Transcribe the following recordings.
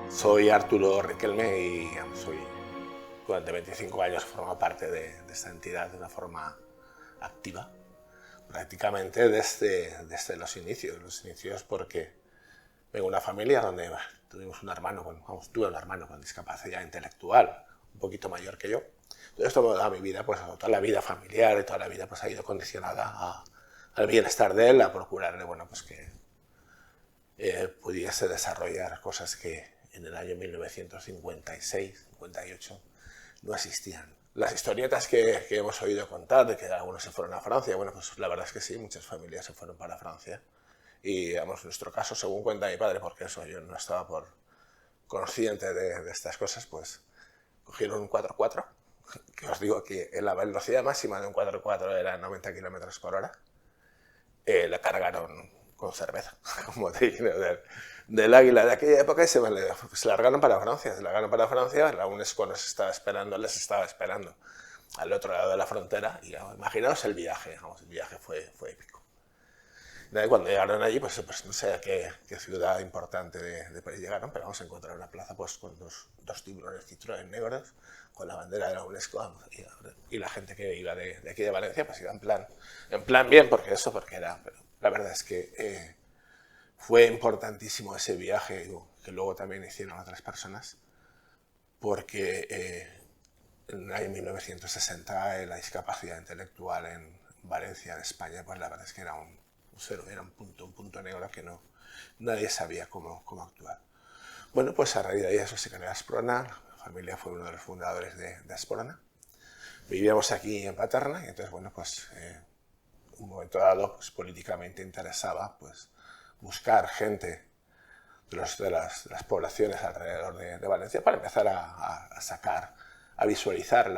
Soy Arturo Riquelme y durante 25 años formo parte de esta entidad de una forma activa, prácticamente desde los inicios porque vengo de una familia donde tuvimos un hermano, tuve un hermano con discapacidad intelectual, un poquito mayor que yo. Entonces toda mi vida, pues toda la vida familiar y toda la vida pues ha ido condicionada al bienestar de él, a procurarle, bueno, pues que pudiese desarrollar cosas que en el año 1956-58 no existían. Las historietas que hemos oído contar de que algunos se fueron a Francia, bueno, pues la verdad es que sí, muchas familias se fueron para Francia. Y, digamos, en nuestro caso, según cuenta mi padre, porque eso yo no estaba consciente de estas cosas, pues cogieron un 4x4, que os digo que la velocidad máxima de un 4x4 era 90 km/h, la cargaron con cerveza, como del Águila de aquella época, y se largaron para Francia. La UNESCO les estaba esperando al otro lado de la frontera, y imaginaos el viaje, el viaje fue épico. Cuando llegaron allí, pues no sé a qué ciudad importante de París llegaron, pero vamos a encontrar una plaza pues con dos tiburones Citroën negros, con la bandera de la UNESCO, y la gente que iba de aquí de Valencia pues iba en plan bien, porque era... Pero la verdad es que fue importantísimo ese viaje, que luego también hicieron otras personas, porque en el año 1960 la discapacidad intelectual en Valencia, en España, pues la verdad es que era un punto negro que nadie sabía cómo actuar. Bueno, pues a raíz de ahí eso se creó Asprona. La familia fue uno de los fundadores de Asprona. Vivíamos aquí en Paterna y entonces, bueno, pues un momento dado, pues políticamente interesaba pues buscar gente de las poblaciones alrededor de Valencia para empezar a visualizar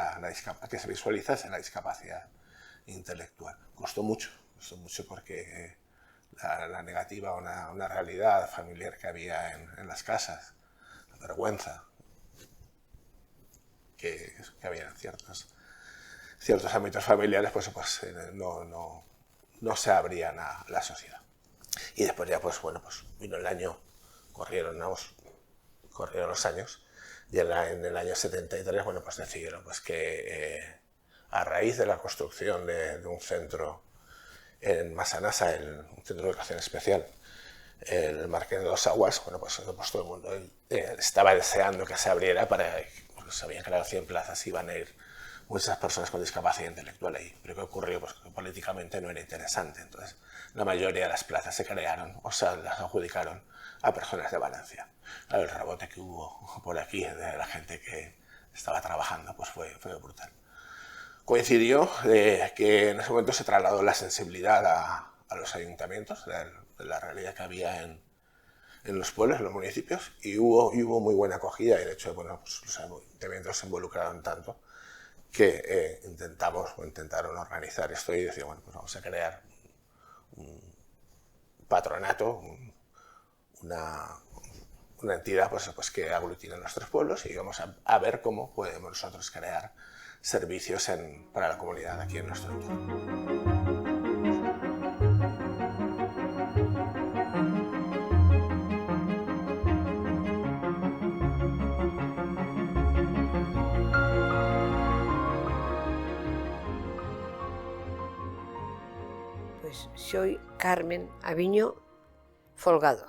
que se visualizase la discapacidad intelectual. Costó mucho porque la negativa a una realidad familiar que había en las casas, la vergüenza que había en ciertos ámbitos familiares, pues no se abrían a la sociedad. Y después ya, pues bueno, pues vino el año, corrieron los años, y en el año 73, bueno, pues decidieron pues que a raíz de la construcción de un centro en Massanassa, un centro de educación especial, el Marqués de dos Aguas, bueno, pues todo el mundo estaba deseando que se abriera porque se habían creado 100 plazas y iban a ir muchas personas con discapacidad intelectual ahí. Pero ¿qué ocurrió? Pues que políticamente no era interesante. Entonces, la mayoría de las plazas se crearon, o sea, las adjudicaron a personas de Valencia. El rebote que hubo por aquí de la gente que estaba trabajando pues fue brutal. Coincidió que en ese momento se trasladó la sensibilidad a los ayuntamientos de la realidad que había en los pueblos, en los municipios, y hubo muy buena acogida, y de hecho, bueno, pues los ayuntamientos se involucraron tanto que intentaron organizar esto y decir, bueno, pues vamos a crear un patronato, una entidad pues que aglutine nuestros pueblos, y vamos a ver cómo podemos nosotros crear servicios para la comunidad aquí en nuestro entorno. Pues soy Carmen Aviño Folgado,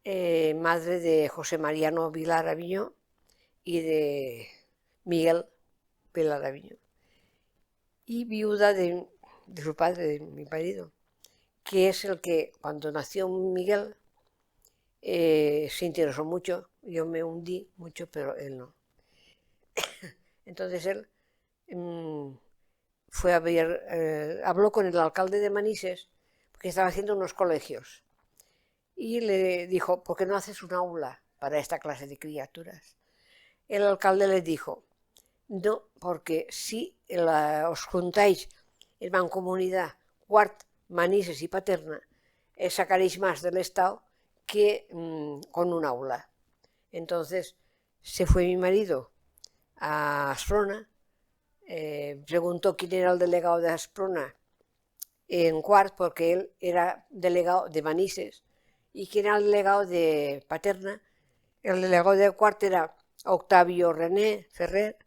madre de José Mariano Vilar Aviño y de Miguel Vilar Aviño, y viuda de su padre, de mi marido, que es el que cuando nació Miguel se interesó mucho. Yo me hundí mucho, pero él no. Entonces él fue a ver, habló con el alcalde de Manises, porque estaba haciendo unos colegios, y le dijo, ¿por qué no haces un aula para esta clase de criaturas? El alcalde le dijo, no, porque si os juntáis en mancomunidad Quart, Manises y Paterna, sacaréis más del Estado que con un aula. Entonces se fue mi marido a Asprona, preguntó quién era el delegado de Asprona en Quart, porque él era delegado de Manises, y quién era el delegado de Paterna, El delegado de cuarto era Octavio René Ferrer,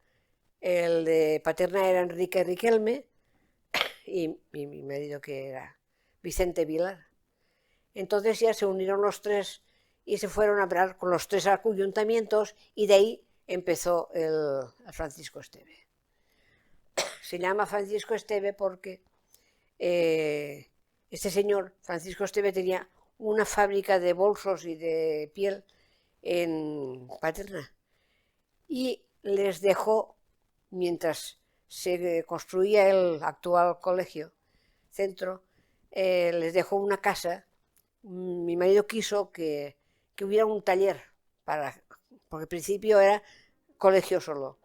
el de paterna era Enrique Riquelme y mi marido que era Vicente Vilar. Entonces ya se unieron los tres y se fueron a hablar con los tres ayuntamientos y de ahí empezó el Francisco Esteve. Se llama Francisco Esteve porque este señor, Francisco Esteve, tenía una fábrica de bolsos y de piel en Paterna y les dejó, mientras se construía el actual colegio centro, les dejó una casa. Mi marido quiso que hubiera un taller, porque al principio era colegio solo.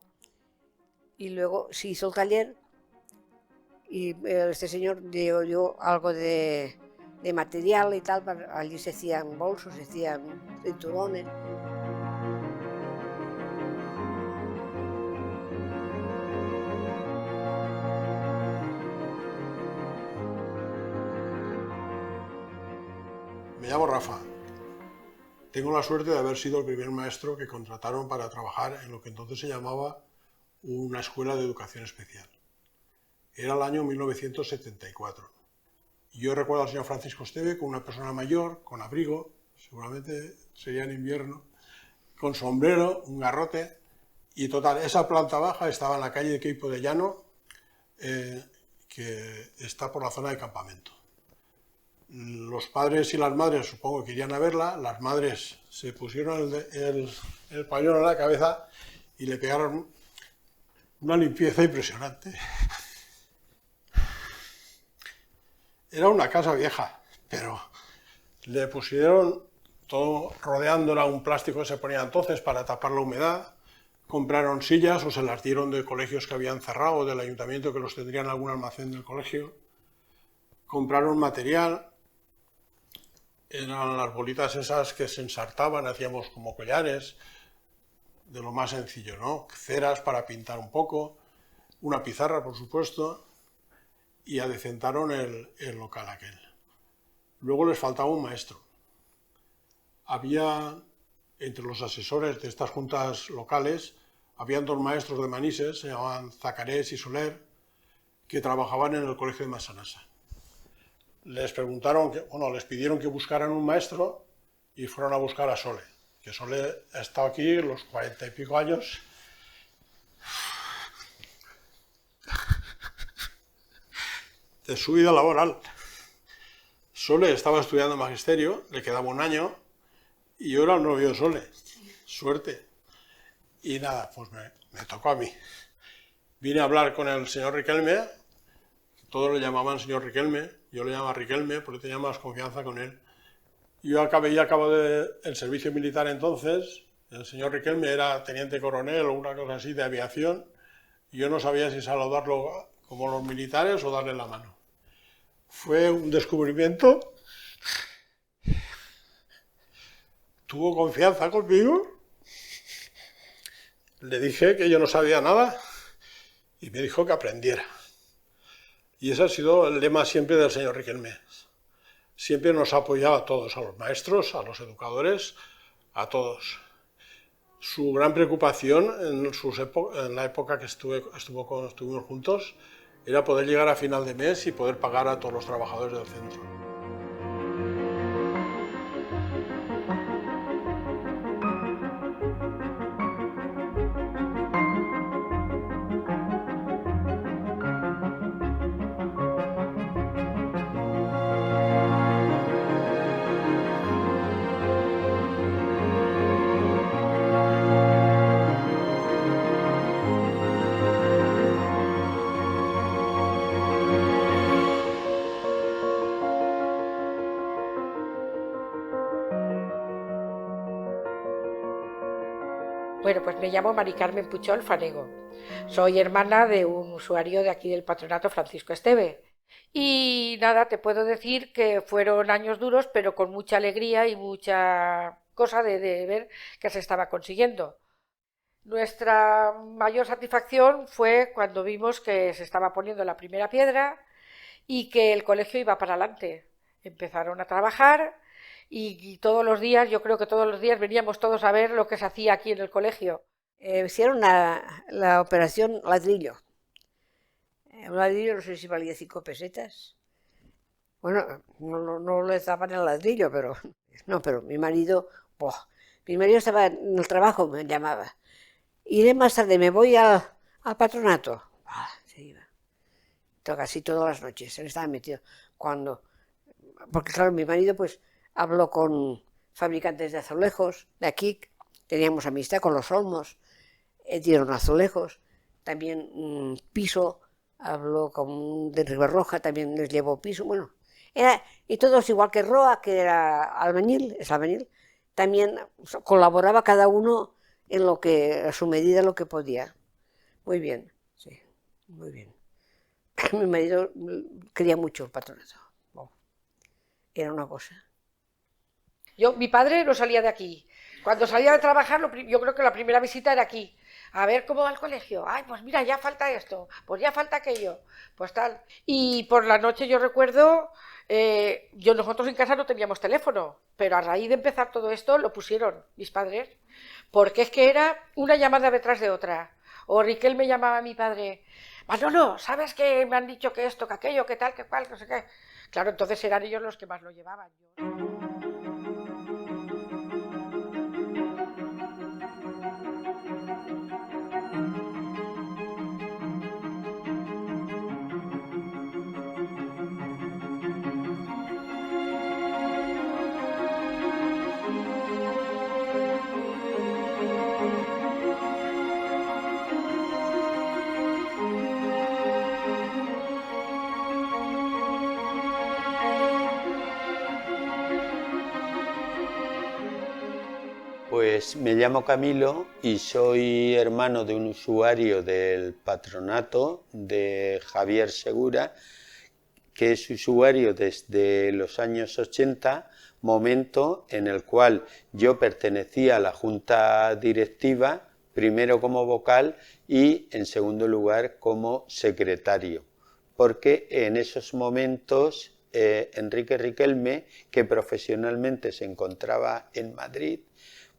Y luego se hizo el taller y este señor dio algo de material y tal, allí se hacían bolsos, se hacían cinturones. Me llamo Rafa. Tengo la suerte de haber sido el primer maestro que contrataron para trabajar en lo que entonces se llamaba una escuela de educación especial. Era el año 1974. Yo recuerdo al señor Francisco Esteve con una persona mayor, con abrigo, seguramente sería en invierno, con sombrero, un garrote, y total, esa planta baja estaba en la calle de Queipo de Llano, que está por la zona de campamento. Los padres y las madres supongo que irían a verla, las madres se pusieron el pañuelo en la cabeza y le pegaron una limpieza impresionante. Era una casa vieja, pero le pusieron todo rodeándola un plástico que se ponía entonces para tapar la humedad, compraron sillas o se las dieron de colegios que habían cerrado, del ayuntamiento que los tendrían en algún almacén del colegio, compraron material. Eran las bolitas esas que se ensartaban, hacíamos como collares, de lo más sencillo, ¿no? Ceras para pintar un poco, una pizarra, por supuesto, y adecentaron el local aquel. Luego les faltaba un maestro. Había, entre los asesores de estas juntas locales, habían dos maestros de Manises, se llamaban Zacarés y Soler, que trabajaban en el colegio de Massanassa. Les preguntaron, les pidieron que buscaran un maestro y fueron a buscar a Sole, que Sole ha estado aquí los 40 y pico años. De su vida laboral. Sole estaba estudiando magisterio, le quedaba un año y yo era el novio de Sole. Suerte. Y nada, pues me tocó a mí. Vine a hablar con el señor Riquelme, todos le llamaban señor Riquelme, yo le llamaba Riquelme porque tenía más confianza con él. Yo acabo el servicio militar entonces, el señor Riquelme era teniente coronel o una cosa así de aviación, y yo no sabía si saludarlo como los militares o darle la mano. Fue un descubrimiento, tuvo confianza conmigo, le dije que yo no sabía nada y me dijo que aprendiera. Y ese ha sido el lema siempre del señor Riquelme. Siempre nos ha apoyado a todos, a los maestros, a los educadores, a todos. Su gran preocupación en la época que estuvimos juntos era poder llegar a final de mes y poder pagar a todos los trabajadores del centro. Bueno, pues me llamo Mari Carmen Puchol Fanego. Soy hermana de un usuario de aquí del patronato, Francisco Esteve. Y nada, te puedo decir que fueron años duros, pero con mucha alegría y mucha cosa de ver que se estaba consiguiendo. Nuestra mayor satisfacción fue cuando vimos que se estaba poniendo la primera piedra y que el colegio iba para adelante. Empezaron a trabajar y todos los días, yo creo que todos los días veníamos todos a ver lo que se hacía aquí en el colegio. Hicieron la operación ladrillo. Un ladrillo no sé si valía 5 pesetas. Bueno, no le daban el ladrillo, pero no, pero mi marido estaba en el trabajo, me llamaba. Iré más tarde, me voy al patronato. Se iba. Casi todas las noches, él estaba metido. Porque claro, mi marido pues habló con fabricantes de azulejos de aquí, teníamos amistad con los Olmos, dieron azulejos, también piso, habló con de Ribarroja, también les llevó piso, bueno, y todos igual que Roa, que era albañil, también colaboraba cada uno en lo que, a su medida, lo que podía. Muy bien, sí, muy bien. Mi marido quería mucho el patronato. Era una cosa. Mi padre no salía de aquí. Cuando salía de trabajar, yo creo que la primera visita era aquí. A ver cómo va el colegio. Ay, pues mira, ya falta esto, pues ya falta aquello, pues tal. Y por la noche yo recuerdo, nosotros en casa no teníamos teléfono, pero a raíz de empezar todo esto lo pusieron mis padres, porque es que era una llamada detrás de otra. O Riquel me llamaba a mi padre, Manolo, ¿sabes que me han dicho que esto, que aquello, que tal, que cual, no sé qué? Claro, entonces eran ellos los que más lo llevaban. Pues me llamo Camilo y soy hermano de un usuario del patronato de Javier Segura, que es usuario desde los años 80, momento en el cual yo pertenecía a la junta directiva, primero como vocal y en segundo lugar como secretario, porque en esos momentos Enrique Riquelme, que profesionalmente se encontraba en Madrid,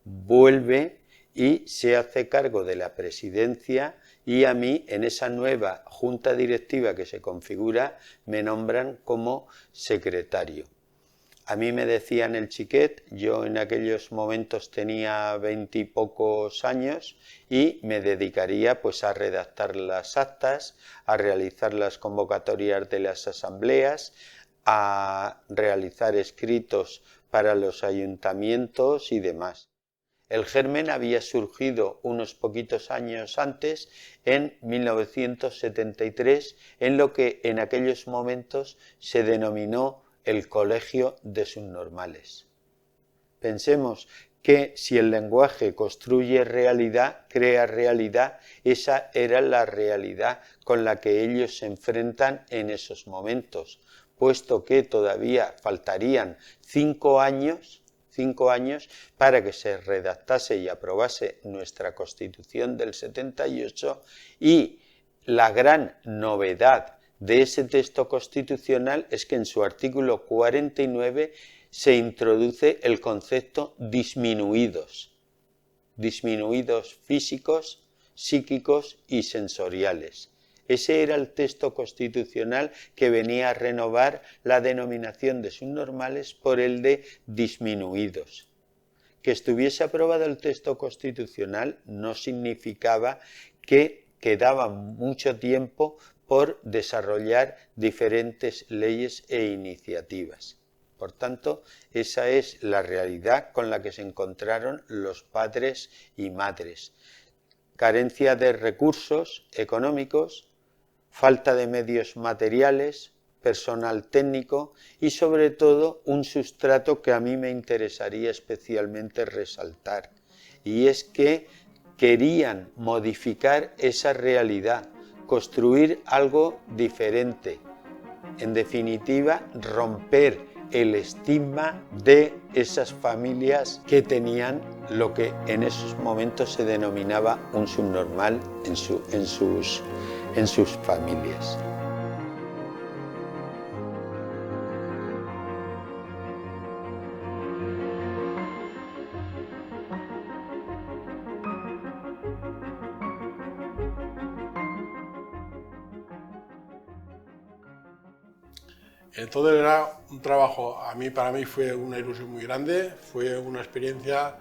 vuelve y se hace cargo de la presidencia y a mí en esa nueva junta directiva que se configura me nombran como secretario. A mí me decían el chiquet, yo en aquellos momentos tenía 20 y pocos años y me dedicaría pues a redactar las actas, a realizar las convocatorias de las asambleas, a realizar escritos para los ayuntamientos y demás. El germen había surgido unos poquitos años antes, en 1973, en lo que en aquellos momentos se denominó el Colegio de Subnormales. Pensemos que si el lenguaje construye realidad, crea realidad, esa era la realidad con la que ellos se enfrentan en esos momentos, puesto que todavía faltarían 5 años para que se redactase y aprobase nuestra Constitución del 78 y la gran novedad de ese texto constitucional es que en su artículo 49 se introduce el concepto disminuidos físicos, psíquicos y sensoriales. Ese era el texto constitucional que venía a renovar la denominación de subnormales por el de disminuidos. Que estuviese aprobado el texto constitucional no significaba que quedaba mucho tiempo por desarrollar diferentes leyes e iniciativas. Por tanto, esa es la realidad con la que se encontraron los padres y madres. Carencia de recursos económicos, falta de medios materiales, personal técnico y sobre todo un sustrato que a mí me interesaría especialmente resaltar, y es que querían modificar esa realidad, construir algo diferente, en definitiva romper el estigma de esas familias que tenían lo que en esos momentos se denominaba un subnormal en sus familias. Entonces era un trabajo, para mí fue una ilusión muy grande, fue una experiencia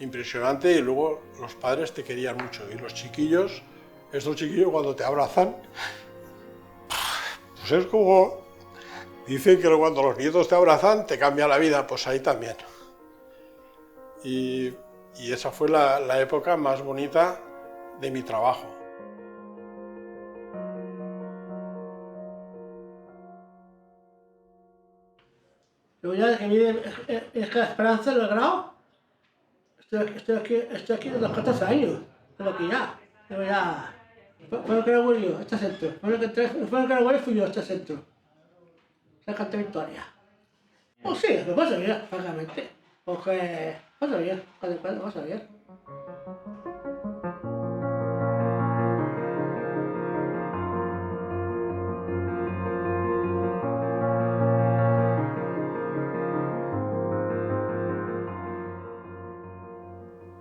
impresionante y luego los padres te querían mucho y los chiquillos, estos chiquillos cuando te abrazan, pues es como, dicen que cuando los nietos te abrazan te cambia la vida, pues ahí también. Y esa fue la época más bonita de mi trabajo. Luego ya que viene es que la Esperanza del grado, estoy aquí desde los 14 años, pero que ya, fue lo que no murió, este centro, fue lo que no murió fui yo, este centro, la Canta Victoria. Pues sí, me pasa bien, francamente, porque pasa bien, cuando pasa bien.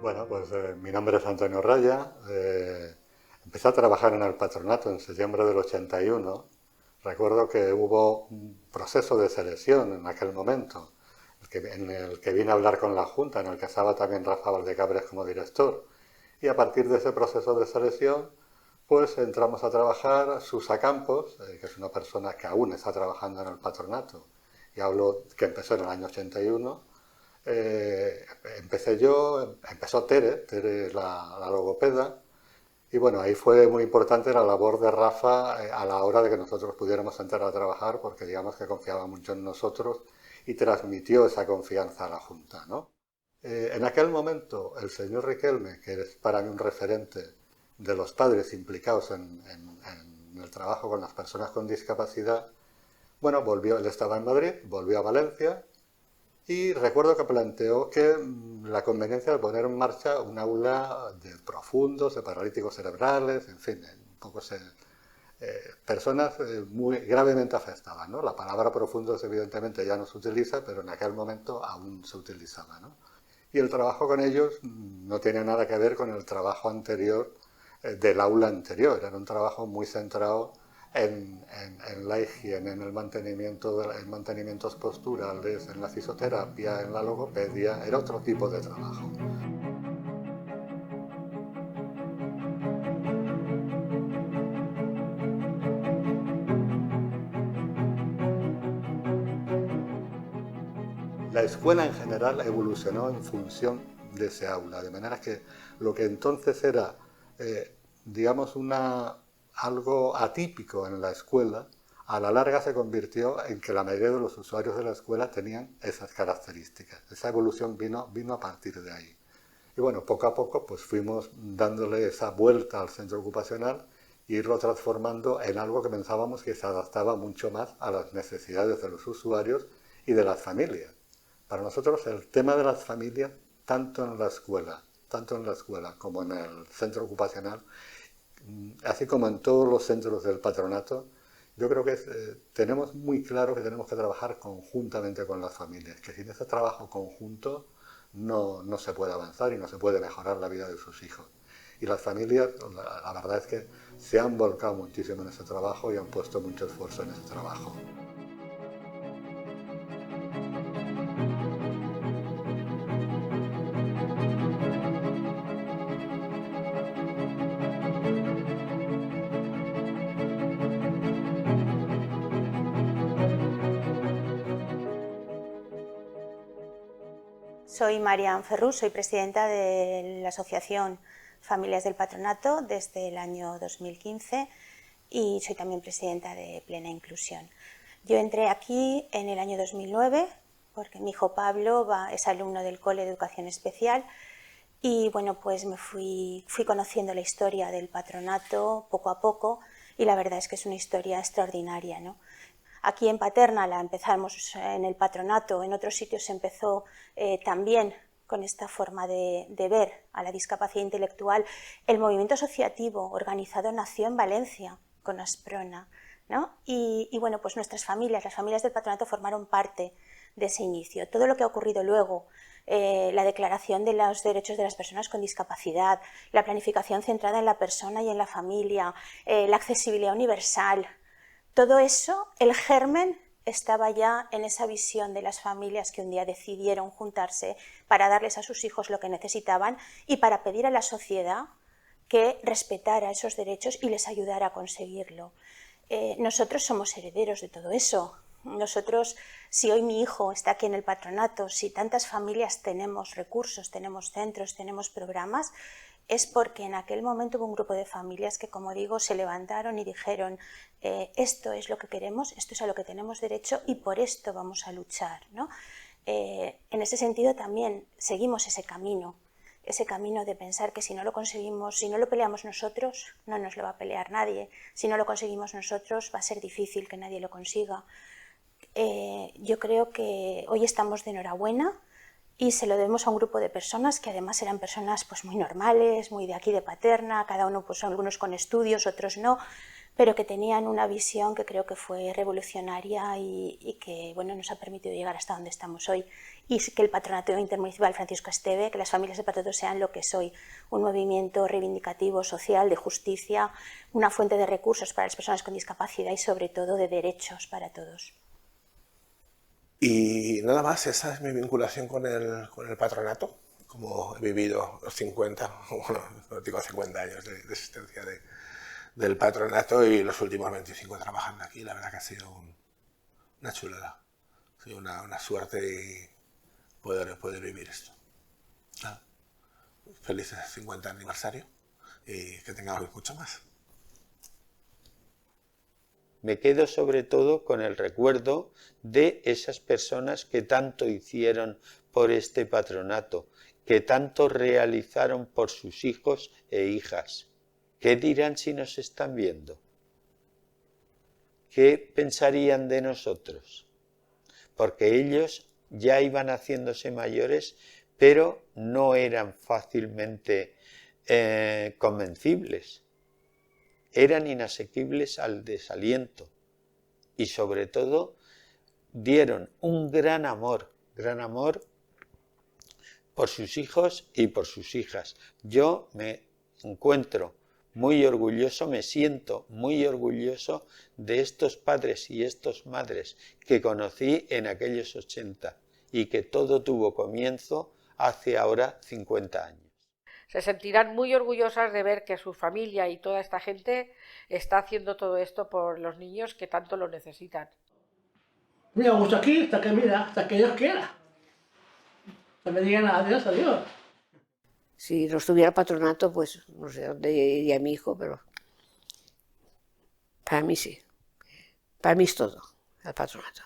Bueno, pues mi nombre es Antonio Raya. Empecé a trabajar en el patronato en septiembre del 81. Recuerdo que hubo un proceso de selección en aquel momento, en el que vine a hablar con la Junta, en el que estaba también Rafa Valdecabres como director. Y a partir de ese proceso de selección, pues entramos a trabajar Susa Campos, que es una persona que aún está trabajando en el patronato, y hablo que empezó en el año 81. Empecé yo, empezó Tere la logopeda, y bueno, ahí fue muy importante la labor de Rafa a la hora de que nosotros pudiéramos entrar a trabajar, porque digamos que confiaba mucho en nosotros y transmitió esa confianza a la Junta, ¿no? En aquel momento, el señor Riquelme, que es para mí un referente de los padres implicados en el trabajo con las personas con discapacidad, bueno, él estaba en Madrid, volvió a Valencia, y recuerdo que planteó que la conveniencia de poner en marcha un aula de profundos, de paralíticos cerebrales, en fin, un poco personas muy gravemente afectadas, ¿no? La palabra profundos evidentemente ya no se utiliza, pero en aquel momento aún se utilizaba, ¿no? Y el trabajo con ellos no tiene nada que ver con el trabajo anterior del aula anterior, era un trabajo muy centrado en la higiene, en el mantenimientos posturales, en la fisioterapia, en la logopedia, era otro tipo de trabajo. La escuela en general evolucionó en función de ese aula, de manera que lo que entonces era, digamos, algo atípico en la escuela, a la larga se convirtió en que la mayoría de los usuarios de la escuela tenían esas características. Esa evolución vino a partir de ahí. Y bueno, poco a poco pues fuimos dándole esa vuelta al centro ocupacional e irlo transformando en algo que pensábamos que se adaptaba mucho más a las necesidades de los usuarios y de las familias. Para nosotros el tema de las familias, tanto en la escuela como en el centro ocupacional, así como en todos los centros del patronato, yo creo que tenemos muy claro que tenemos que trabajar conjuntamente con las familias, que sin ese trabajo conjunto no se puede avanzar y no se puede mejorar la vida de sus hijos. Y las familias, la verdad es que se han volcado muchísimo en ese trabajo y han puesto mucho esfuerzo en ese trabajo. Soy Marian Ferrús, soy presidenta de la Asociación Familias del Patronato desde el año 2015 y soy también presidenta de Plena Inclusión. Yo entré aquí en el año 2009 porque mi hijo Pablo es alumno del Cole de Educación Especial y bueno, pues me fui conociendo la historia del patronato poco a poco y la verdad es que es una historia extraordinaria, ¿no? Aquí en Paterna la empezamos en el patronato, en otros sitios se empezó también con esta forma de ver a la discapacidad intelectual. El movimiento asociativo organizado nació en Valencia con Asprona, ¿no? Y bueno, pues nuestras familias, las familias del patronato formaron parte de ese inicio. Todo lo que ha ocurrido luego, la declaración de los derechos de las personas con discapacidad, la planificación centrada en la persona y en la familia, la accesibilidad universal, todo eso, el germen estaba ya en esa visión de las familias que un día decidieron juntarse para darles a sus hijos lo que necesitaban y para pedir a la sociedad que respetara esos derechos y les ayudara a conseguirlo. Nosotros somos herederos de todo eso. Nosotros, si hoy mi hijo está aquí en el patronato, si tantas familias tenemos recursos, tenemos centros, tenemos programas, es porque en aquel momento hubo un grupo de familias que, como digo, se levantaron y dijeron esto es lo que queremos, esto es a lo que tenemos derecho y por esto vamos a luchar, ¿no? En ese sentido también seguimos ese camino de pensar que si no lo conseguimos, si no lo peleamos nosotros, no nos lo va a pelear nadie. Si no lo conseguimos nosotros, va a ser difícil que nadie lo consiga. Yo creo que hoy estamos de enhorabuena y se lo debemos a un grupo de personas que además eran personas pues muy normales, muy de aquí de Paterna, cada uno pues algunos con estudios, otros no, pero que tenían una visión que creo que fue revolucionaria y que bueno, nos ha permitido llegar hasta donde estamos hoy. Y que el Patronato Intermunicipal Francisco Esteve, que las familias de Patronato sean lo que es hoy, un movimiento reivindicativo, social, de justicia, una fuente de recursos para las personas con discapacidad y sobre todo de derechos para todos. Y nada más, esa es mi vinculación con el patronato, como he vivido los 50, bueno, no digo 50 años de existencia del patronato y los últimos 25 trabajando aquí. La verdad que ha sido una chulada, ha sido una suerte poder vivir esto. Nada. Felices 50 aniversario y que tengamos mucho más. Me quedo sobre todo con el recuerdo de esas personas que tanto hicieron por este patronato, que tanto realizaron por sus hijos e hijas. ¿Qué dirán si nos están viendo? ¿Qué pensarían de nosotros? Porque ellos ya iban haciéndose mayores, pero no eran fácilmente convencibles. Eran inasequibles al desaliento y sobre todo dieron un gran amor por sus hijos y por sus hijas. Yo me encuentro muy orgulloso, me siento muy orgulloso de estos padres y estas madres que conocí en aquellos 80 y que todo tuvo comienzo hace ahora 50 años. Se sentirán muy orgullosas de ver que su familia y toda esta gente está haciendo todo esto por los niños que tanto lo necesitan. Mira, vamos aquí hasta que Dios quiera. Que me digan adiós, adiós. Si no estuviera el patronato, pues no sé dónde iría mi hijo, pero para mí sí. Para mí es todo, el patronato.